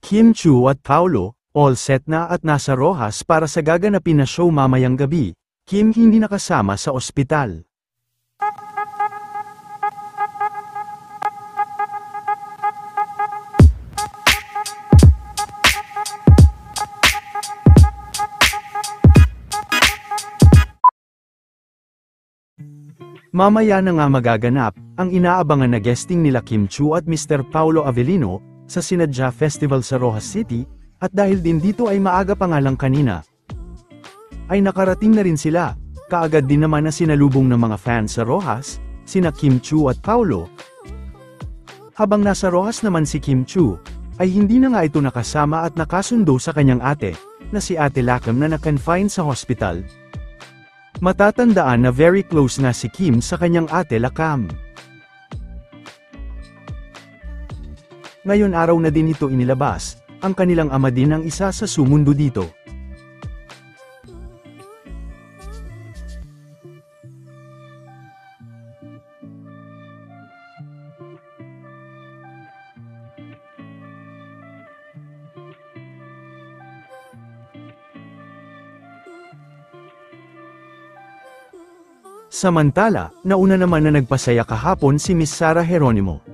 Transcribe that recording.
Kim Chu at Paulo, all set na at nasa Rojas para sa gaganapin na show mamayang gabi. Kim hindi nakasama sa ospital. Mamaya na nga magaganap, ang inaabangan na guesting nila Kim Chu at Mr. Paulo Avellino, sa Sinadya Festival sa Rojas City, at dahil din dito ay maaga pa nga lang kanina, ay nakarating na rin sila, kaagad din naman na sinalubong ng mga fans sa Rojas, sina Kim Chu at Paulo. Habang nasa Rojas naman si Kim Chu, ay hindi na nga ito nakasama at nakasundo sa kanyang ate, na si Ate Lacam na na-confine sa hospital. Matatandaan na very close nga si Kim sa kanyang ate Lacam. Ngayon araw na din ito inilabas, ang kanilang ama din ang isa sa sumundo dito. Samantala, nauna naman na nagpasaya kahapon si Miss Sara Geronimo.